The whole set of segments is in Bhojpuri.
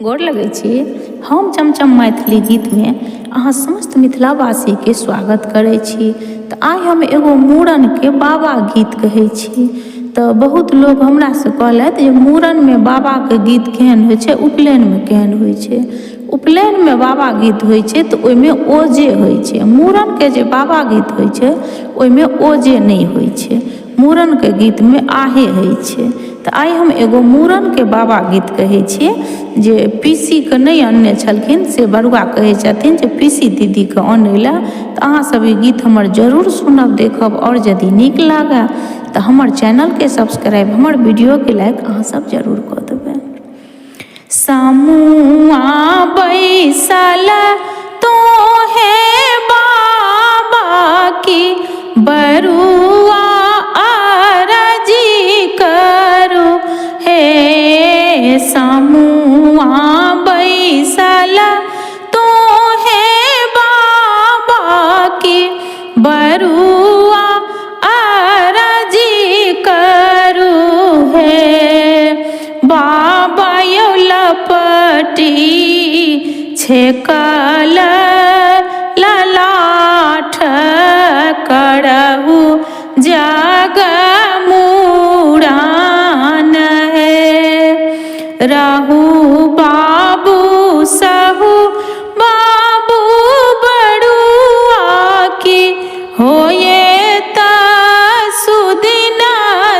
गोर लगै छी। हम चमचम मैथिली गीत में अहाँ समस्त मिथिलावासी के स्वागत करै छी। तो आइ हम एगो मूड़न के बाबा गीत कहै छी। तो बहुत लोग हमरा से कहलथि जे मूड़न में बाबा के गीत केहन होइ छै, उपनयन में केहन होइ छै। उपनयन में बाबा गीत होइ छै तो ओइमे ओजे होइ छै। मूड़न के जे बाबा गीत होइ छै ओइमे ओजे नहीं होइ छै। मूड़न के गीत में आहे होइ छै। तो आइ हम एगो मूड़न के बाबा गीत कहै छी जे पीसी के नहीं अनने छलखिन, से बरुआ कहै छथिन जे पीसी दीदी के आनै ला। तो अहाँ सब ई गीत हमर जरूर सुनब, देखब, और यदि नीक लागे तो हमर चैनल के सब्सक्राइब, हमर वीडियो के लाइक अहाँ सब जरूर कऽ देबै। सामुआ बैसल तो है बाबा की बरुआ अरजी करो हे। सामुआ बैसल तो है बाबा की बरुआ अरजी करो है। बाबा यो लपटी छेकल ललाठ करहु जग मूड़न है। रहु बाबू सहु बाबू बड़ुआ की होए त सुदिन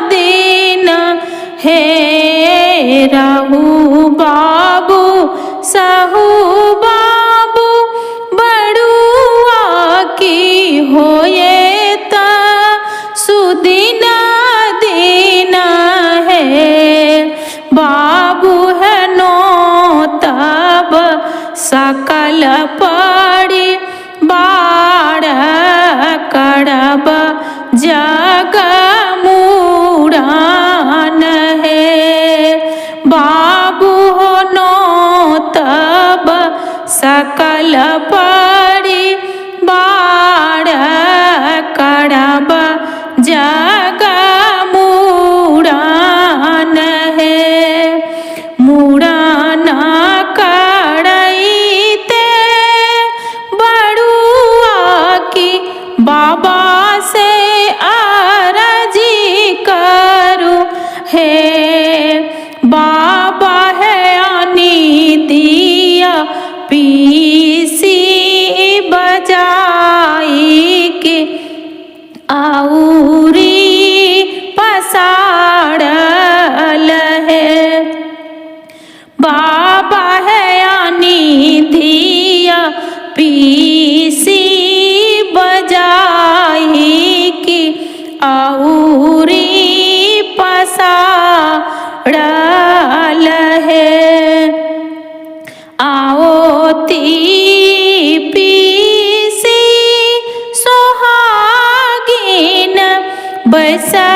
दिन हे। रहु बाबू सहु बाबू बड़ुआ की होए त सुदिन दिन है। बाबू है नो तब सकल पड़ी बाड़ करब जग मूड़न है। बाबू हो नो तब सकल पड़ी बाड़ करब जग मूड़न है। मूड़न करैते बड़ुआ की बाबा से अरजी करो हे। बाबा है आनी दिया पीसी बजाई के आउरी पसाड़ल है। बाबा है आनी दिया पीसी बजाई की आउरी पसाड़ल है। आओती पीसी सोहागिन बैसा